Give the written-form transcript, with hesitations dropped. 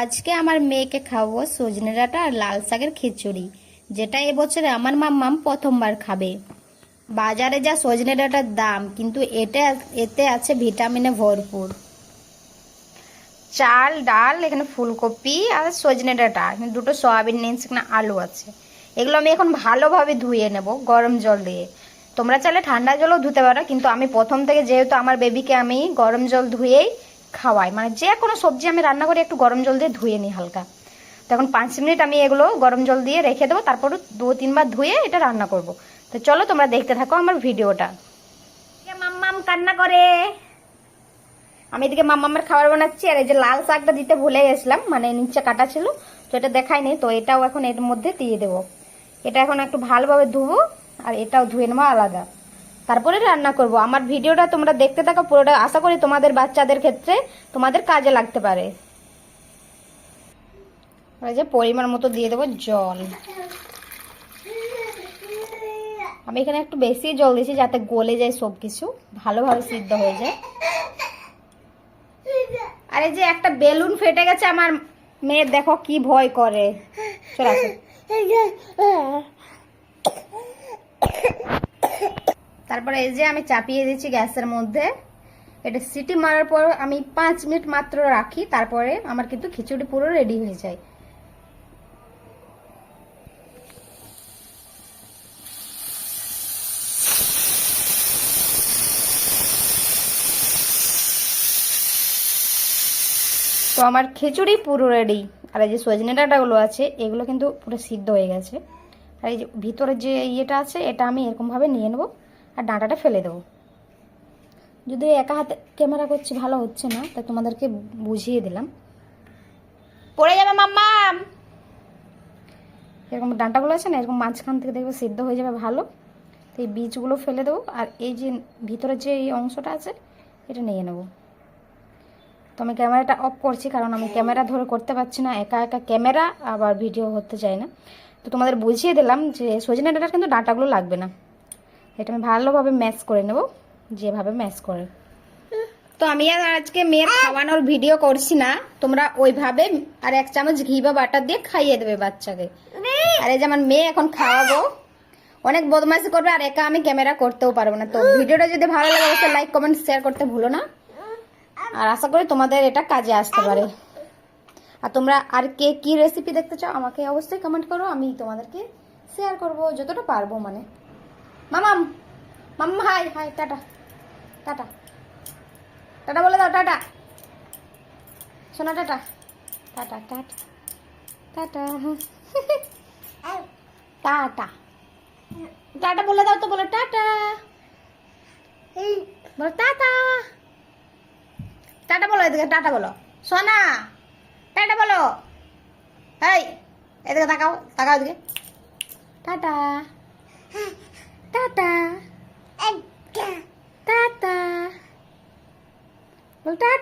আজকে আমার মেয়েকে খাওয়াবো সজনে ডাঁটা আর লাল শাকের খিচুড়ি, যেটা এবছরে আমার মাম্মাম প্রথমবার খাবে। বাজারে যা সজনে ডাঁটার দাম, কিন্তু এতে আছে ভিটামিনে ভরপুর। চাল ডাল, এখানে ফুলকপি আর সজনে ডাঁটা, এখানে দুটো সয়াবিন নিয়েছি, এখানে আলু আছে। এগুলো আমি এখন ভালোভাবে ধুয়ে নেব গরম জল দিয়ে। তোমরা চাইলে ঠান্ডা জলও ধুতে পারো, কিন্তু আমি প্রথম থেকে যেহেতু আমার বেবিকে আমি গরম জল ধুয়েই খাওয়াই, মানে যে কোনো সবজি আমি রান্না করি একটু গরম জল দিয়ে ধুয়ে নিই হালকা। তখন 5 মিনিট আমি এগুলো গরম জল দিয়ে রেখে দেবো, তারপর 2-3 বার ধুয়ে এটা রান্না করব। তো চলো তোমরা দেখতে থাকো আমার ভিডিওটা। মাম্মাম কান্না করে, আমি এদিকে মাম্মামের খাবার বানাচ্ছি। আর এই যে লাল শাকটা দিতে ভুলে গেছিলাম, মানে নিচে কাটা ছিল, তো এটা দেখাইনি, তো এটাও এখন এর মধ্যে দিয়ে দেবো। এটা এখন একটু ভালোভাবে ধুবো, আর এটাও ধুয়ে নেবো আলাদা, তারপরে রান্না করব। আমার ভিডিওটা তোমরা দেখতে থাকো পুরোটা, আশা করি তোমাদের বাচ্চাদের ক্ষেত্রে তোমাদের কাজে লাগতে পারে। এই যে পরিমাণ মতো দিয়ে দেবো জল। আমি এখানে একটু বেশি জল দিয়েছি যাতে গলে যায়, সব কিছু ভালোভাবে সিদ্ধ হয়ে যায়। আর এই যে একটা বেলুন ফেটে গেছে আমার মেয়ের, দেখো কি ভয় করে। চলে আসো। তারপরে এই যে আমি চাপিয়ে দিচ্ছি গ্যাসের মধ্যে। এটা সিটি মারার পর আমি 5 মিনিট মাত্র রাখি, তারপরে আমার কিন্তু খিচুড়ি পুরো রেডি হয়ে যায়। তো আমার খিচুড়ি পুরো রেডি। আর এই যে সজনে ডাঁটাগুলো আছে এগুলো কিন্তু পুরো সিদ্ধ হয়ে গেছে। আর এই যে ভিতরে যে ইয়েটা আছে এটা আমি এরকমভাবে নিয়ে নেবো আর ডাঁটাটা ফেলে দেবো। যদি একা হাতে ক্যামেরা করছি ভালো হচ্ছে না, তাই তোমাদেরকে বুঝিয়ে দিলাম। পড়ে যাবে মাম্মাম। এরকম ডাঁটাগুলো আছে না, এরকম মাঝখান থেকে দেখবে সিদ্ধ হয়ে যাবে ভালো। তো এই বীজগুলো ফেলে দেবো, আর এই যে ভিতরে যে এই অংশটা আছে এটা নিয়ে নেবো। তো আমি ক্যামেরাটা অফ করছি, কারণ আমি ক্যামেরা ধরে করতে পারছি না, একা একা ক্যামেরা আবার ভিডিও করতে চাই না। তো তোমাদের বুঝিয়ে দিলাম যে সজনে ডাঁটার কিন্তু ডাঁটাগুলো লাগবে না। এটা আমি ভালোভাবে ম্যাশ করে নেব, যেভাবে ম্যাশ করে। তো আমি আর আজকে মেয়ের খাওয়ানোর ভিডিও করছি না, তোমরা ওইভাবে আর 1 চামচ ঘি বা বাটার দিয়ে খাইয়ে দেবে বাচ্চাকে। আর এই যে আমার মেয়ে এখন খাওয়াবো, অনেক বদমাইশি করবে, আর একা আমি ক্যামেরা করতেও পারবো না। তো ভিডিওটা যদি ভালো লাগে অবশ্যই লাইক কমেন্ট শেয়ার করতে ভুলো না, আর আশা করি তোমাদের এটা কাজে আসতে পারে। আর তোমরা আর কে কি রেসিপি দেখতে চাও আমাকে অবশ্যই কমেন্ট করো, আমি তোমাদেরকে শেয়ার করব যতটা পারবো। মানে মামাম মাম্মা hi hi, tata tata tata বলে দাও, টাটা শোনা, tata tata tata tata tata tata বলে দাও, তো বলো টাটা, বলো টাটা টাটা বলো, এদিকে টাটা বলো সোনা, টাটা বলো। এই এদিকে তাকাও, তাকাও এদিকে, টাটা টাটা টাটা বল টাটা।